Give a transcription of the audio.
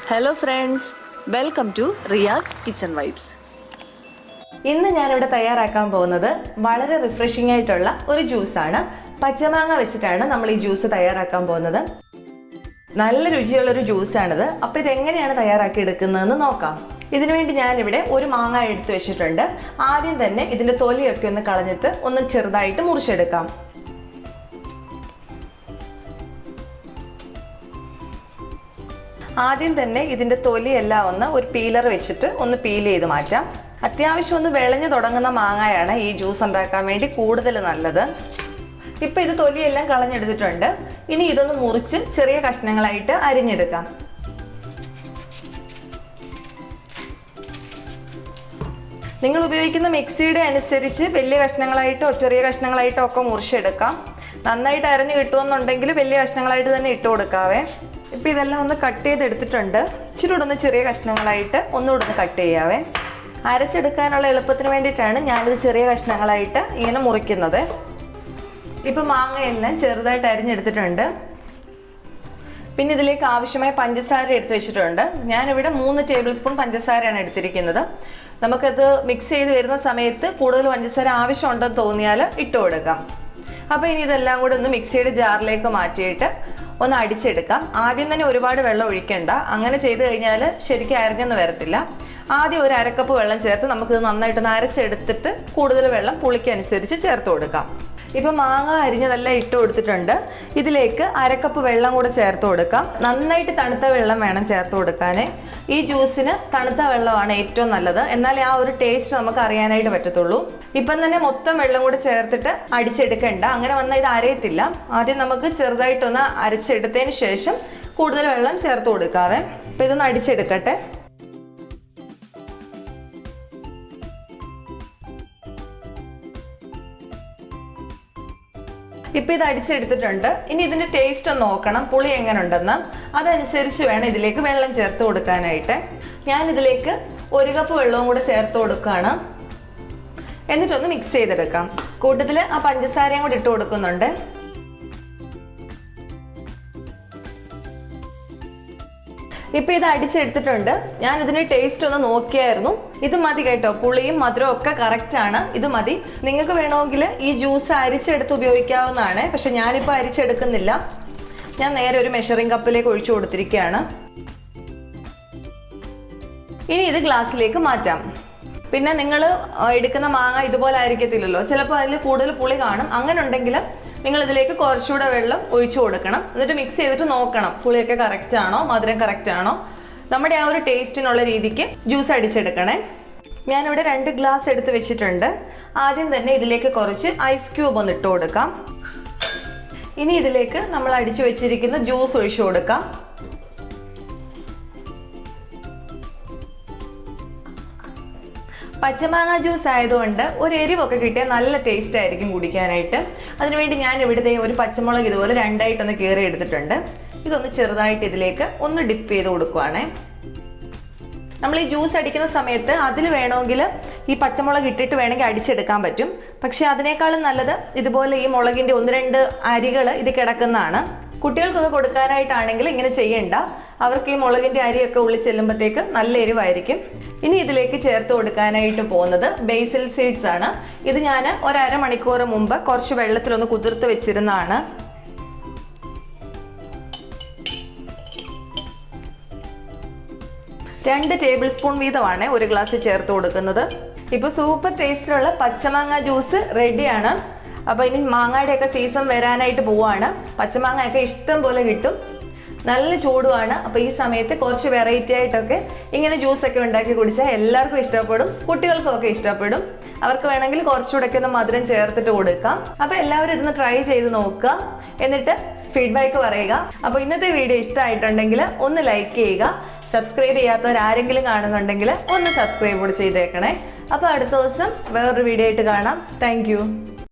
Hello friends, welcome to Riya's Kitchen Vibes. ഇന്ന് ഞാൻ ഇവിടെ തയ്യാറാക്കാൻ പോകുന്നത് വളരെ റിഫ്രഷിംഗ് ആയിട്ടുള്ള ഒരു ജ്യൂസ് ആണ്. പച്ചമാങ്ങ വെച്ചിട്ടാണ് നമ്മൾ ഈ ജ്യൂസ് തയ്യാറാക്കാൻ പോകുന്നത്. നല്ല രുചിയുള്ള ഒരു ജ്യൂസ് ആണിത്. അപ്പോൾ ഇത് എങ്ങനെയാണ് തയ്യാറാക്കി എടുക്കുന്നതെന്ന് നോക്കാം. ഇതിനുവേണ്ടി ഞാൻ ഇവിടെ ഒരു മാങ്ങ എടുത്തു വെച്ചിട്ടുണ്ട്. ആദ്യം തന്നെ ഇതിന്റെ തൊലിയൊക്കെ ഒന്ന് കളഞ്ഞിട്ട് ഒന്ന് ചെറുതായിട്ട് മുറിച്ചെടുക്കാം. ആദ്യം തന്നെ ഇതിന്റെ തൊലിയെല്ലാം ഒന്ന് ഒരു പീലർ വെച്ചിട്ട് ഒന്ന് പീൽ ചെയ്ത് മാറ്റാം. അത്യാവശ്യം ഒന്ന് വിളഞ്ഞു തുടങ്ങുന്ന മാങ്ങയാണ് ഈ ജ്യൂസ് ഉണ്ടാക്കാൻ വേണ്ടി കൂടുതൽ നല്ലത്. ഇപ്പം ഇത് തൊലിയെല്ലാം കളഞ്ഞെടുത്തിട്ടുണ്ട്. ഇനി ഇതൊന്ന് മുറിച്ച് ചെറിയ കഷ്ണങ്ങളായിട്ട് അരിഞ്ഞെടുക്കാം. നിങ്ങൾ ഉപയോഗിക്കുന്ന മിക്സിയുടെ അനുസരിച്ച് വലിയ കഷ്ണങ്ങളായിട്ടോ ചെറിയ കഷ്ണങ്ങളായിട്ടോ ഒക്കെ മുറിച്ചെടുക്കാം. നന്നായിട്ട് അരിഞ്ഞ് കിട്ടുമെന്നുണ്ടെങ്കിൽ വലിയ കഷ്ണങ്ങളായിട്ട് തന്നെ ഇട്ട് കൊടുക്കാവേ. ഇപ്പം ഇതെല്ലാം ഒന്ന് കട്ട് ചെയ്തെടുത്തിട്ടുണ്ട്. ഇച്ചിരി കൂടെ ഒന്ന് ചെറിയ കഷ്ണങ്ങളായിട്ട് ഒന്നുകൂടെ ഒന്ന് കട്ട് ചെയ്യാവേ. അരച്ചെടുക്കാനുള്ള എളുപ്പത്തിന് വേണ്ടിയിട്ടാണ് ഞാനിത് ചെറിയ കഷ്ണങ്ങളായിട്ട് ഇങ്ങനെ മുറിക്കുന്നത്. ഇപ്പം മാങ്ങയെല്ലാം ചെറുതായിട്ട് അരിഞ്ഞെടുത്തിട്ടുണ്ട്. പിന്നെ ഇതിലേക്ക് ആവശ്യമായ പഞ്ചസാര എടുത്ത് വെച്ചിട്ടുണ്ട്. ഞാനിവിടെ 3 ടേബിൾ സ്പൂൺ പഞ്ചസാരയാണ് എടുത്തിരിക്കുന്നത്. നമുക്കത് മിക്സ് ചെയ്ത് വരുന്ന സമയത്ത് കൂടുതൽ പഞ്ചസാര ആവശ്യമുണ്ടെന്ന് തോന്നിയാൽ ഇട്ട് കൊടുക്കാം. അപ്പോൾ ഇനി ഇതെല്ലാം കൂടെ ഒന്ന് മിക്സിയുടെ ജാറിലേക്ക് മാറ്റിയിട്ട് ഒന്ന് അടിച്ചെടുക്കാം. ആദ്യം തന്നെ ഒരുപാട് വെള്ളം ഒഴിക്കണ്ട. അങ്ങനെ ചെയ്ത് കഴിഞ്ഞാൽ ശരിക്കും അരഞ്ഞൊന്നും വരത്തില്ല. ആദ്യം ഒരു അരക്കപ്പ് വെള്ളം ചേർത്ത് നമുക്കിത് നന്നായിട്ടൊന്ന് അരച്ചെടുത്തിട്ട് കൂടുതൽ വെള്ളം പുളിക്കനുസരിച്ച് ചേർത്ത് കൊടുക്കാം. ഇപ്പം മാങ്ങ അരിഞ്ഞതെല്ലാം ഇട്ട് കൊടുത്തിട്ടുണ്ട്. ഇതിലേക്ക് അരക്കപ്പ് വെള്ളം കൂടെ ചേർത്ത് കൊടുക്കാം. നന്നായിട്ട് തണുത്ത വെള്ളം വേണം ചേർത്ത് കൊടുക്കാൻ. ഈ ജ്യൂസിന് തണുത്ത വെള്ളമാണ് ഏറ്റവും നല്ലത്. എന്നാലേ ആ ഒരു ടേസ്റ്റ് നമുക്ക് അറിയാനായിട്ട് പറ്റത്തുള്ളൂ. ഇപ്പം തന്നെ മൊത്തം വെള്ളം കൂടെ ചേർത്തിട്ട് അടിച്ചെടുക്കണ്ട. അങ്ങനെ വന്നാൽ ഇത് അരയത്തില്ല. ആദ്യം നമുക്ക് ചെറുതായിട്ടൊന്ന് അരച്ചെടുത്തതിന് ശേഷം കൂടുതൽ വെള്ളം ചേർത്ത് കൊടുക്കാവേ. അപ്പം ഇതൊന്ന് അടിച്ചെടുക്കട്ടെ. ഇപ്പം ഇത് അടിച്ചെടുത്തിട്ടുണ്ട്. ഇനി ഇതിന്റെ ടേസ്റ്റ് ഒന്ന് നോക്കണം, പുളി എങ്ങനെ ഉണ്ടെന്ന്. അതനുസരിച്ച് വേണം ഇതിലേക്ക് വെള്ളം ചേർത്ത് കൊടുക്കാനായിട്ട്. ഞാൻ ഇതിലേക്ക് 1 കപ്പ് വെള്ളവും കൂടെ ചേർത്ത് കൊടുക്കുകയാണ്. എന്നിട്ടൊന്ന് മിക്സ് ചെയ്തെടുക്കാം. കൂട്ടത്തിൽ ആ പഞ്ചസാരയും കൂടി ഇട്ട് കൊടുക്കുന്നുണ്ട്. ഇപ്പം ഇത് അടിച്ചെടുത്തിട്ടുണ്ട്. ഞാൻ ഇതിന്റെ ടേസ്റ്റ് ഒന്ന് നോക്കിയായിരുന്നു. ഇത് മതി കേട്ടോ, പുളിയും മധുരവും ഒക്കെ കറക്റ്റ് ആണ്. ഇത് മതി. നിങ്ങൾക്ക് വേണമെങ്കിൽ ഈ ജ്യൂസ് അരിച്ചെടുത്ത് ഉപയോഗിക്കാവുന്നതാണ്. പക്ഷെ ഞാനിപ്പോൾ അരിച്ചെടുക്കുന്നില്ല. ഞാൻ നേരെ ഒരു മെഷറിംഗ് കപ്പിലേക്ക് ഒഴിച്ചു കൊടുത്തിരിക്കുകയാണ്. ഇനി ഇത് ഗ്ലാസ്സിലേക്ക് മാറ്റാം. പിന്നെ നിങ്ങൾ എടുക്കുന്ന മാങ്ങ ഇതുപോലെ ആയിരിക്കത്തില്ലല്ലോ, ചിലപ്പോൾ അതിൽ കൂടുതൽ പുളി കാണും. അങ്ങനെ ഉണ്ടെങ്കിൽ നിങ്ങൾ ഇതിലേക്ക് കുറച്ചുകൂടെ വെള്ളം ഒഴിച്ചു കൊടുക്കണം. എന്നിട്ട് മിക്സ് ചെയ്തിട്ട് നോക്കണം പുളിയൊക്കെ കറക്റ്റ് ആണോ, മധുരം കറക്റ്റ് ആണോ. നമ്മുടെ ആ ഒരു ടേസ്റ്റിനുള്ള രീതിക്ക് ജ്യൂസ് അടിച്ചെടുക്കണേ. ഞാനിവിടെ 2 ഗ്ലാസ് എടുത്ത് വെച്ചിട്ടുണ്ട്. ആദ്യം തന്നെ ഇതിലേക്ക് കുറച്ച് ഐസ് ക്യൂബ് ഒന്ന് ഇട്ട് കൊടുക്കാം. ഇനി ഇതിലേക്ക് നമ്മൾ അടിച്ചു വെച്ചിരിക്കുന്ന ജ്യൂസ് ഒഴിച്ചു കൊടുക്കാം. പച്ചമാങ്ങ ജ്യൂസ് ആയതുകൊണ്ട് ഒരു എരിവൊക്കെ കിട്ടിയാൽ നല്ല ടേസ്റ്റ് ആയിരിക്കും കുടിക്കാനായിട്ട്. അതിനുവേണ്ടി ഞാൻ ഇവിടുത്തെ ഒരു പച്ചമുളക് ഇതുപോലെ 2ആയിട്ടൊന്ന് കീറി എടുത്തിട്ടുണ്ട്. ഇതൊന്ന് ചെറുതായിട്ട് ഇതിലേക്ക് ഒന്ന് ഡിപ്പ് ചെയ്ത് കൊടുക്കുവാണേ. നമ്മൾ ഈ ജ്യൂസ് അടിക്കുന്ന സമയത്ത് അതിൽ വേണമെങ്കിൽ ഈ പച്ചമുളക് ഇട്ടിട്ട് വേണമെങ്കിൽ അടിച്ചെടുക്കാൻ പറ്റും. പക്ഷെ അതിനേക്കാളും നല്ലത് ഇതുപോലെ ഈ മുളകിൻ്റെ 1-2 അരികൾ ഇത് കിടക്കുന്നതാണ്. കുട്ടികൾക്കൊക്കെ കൊടുക്കാനായിട്ടാണെങ്കിൽ ഇങ്ങനെ ചെയ്യണ്ട. അവർക്ക് ഈ മുളകിൻ്റെ അരിയൊക്കെ ഉള്ളിൽ ചെല്ലുമ്പോഴത്തേക്ക് നല്ല എരിവായിരിക്കും. ഇനി ഇതിലേക്ക് ചേർത്ത് കൊടുക്കാനായിട്ട് പോകുന്നത് ബേസിൽ സീഡ്സ് ആണ്. ഇത് ഞാൻ 1/2 മണിക്കൂർ മുമ്പ് കുറച്ച് വെള്ളത്തിലൊന്ന് കുതിർത്ത് വെച്ചിരുന്നതാണ്. രണ്ട് ടേബിൾ സ്പൂൺ വീതമാണ് ഒരു ഗ്ലാസ് ചേർത്ത് കൊടുക്കുന്നത്. ഇപ്പോൾ സൂപ്പർ ടേസ്റ്റിലുള്ള പച്ചമാങ്ങ ജ്യൂസ് റെഡിയാണ്. അപ്പോൾ ഇനി മാങ്ങയുടെയൊക്കെ സീസൺ വരാനായിട്ട് പോവാണ്. പച്ചമാങ്ങയൊക്കെ ഇഷ്ടം പോലെ കിട്ടും. നല്ല ചൂടുമാണ്. അപ്പോൾ ഈ സമയത്ത് കുറച്ച് വെറൈറ്റി ആയിട്ടൊക്കെ ഇങ്ങനെ ജ്യൂസൊക്കെ ഉണ്ടാക്കി കുടിച്ചാൽ എല്ലാവർക്കും ഇഷ്ടപ്പെടും, കുട്ടികൾക്കും ഒക്കെ ഇഷ്ടപ്പെടും. അവർക്ക് വേണമെങ്കിൽ കുറച്ചുകൂടെയൊക്കെ ഒന്ന് മധുരം ചേർത്തിട്ട് കൊടുക്കാം. അപ്പോൾ എല്ലാവരും ഇതൊന്ന് ട്രൈ ചെയ്ത് നോക്കുക. എന്നിട്ട് ഫീഡ്ബാക്ക് പറയുക. അപ്പോൾ ഇന്നത്തെ വീഡിയോ ഇഷ്ടമായിട്ടുണ്ടെങ്കിൽ ഒന്ന് ലൈക്ക് ചെയ്യുക. സബ്സ്ക്രൈബ് ചെയ്യാത്തവരാരെങ്കിലും കാണുന്നുണ്ടെങ്കിൽ ഒന്ന് സബ്സ്ക്രൈബ് കൂടി ചെയ്തേക്കണേ. അപ്പോൾ അടുത്ത ദിവസം വേറൊരു വീഡിയോ ആയിട്ട് കാണാം. താങ്ക്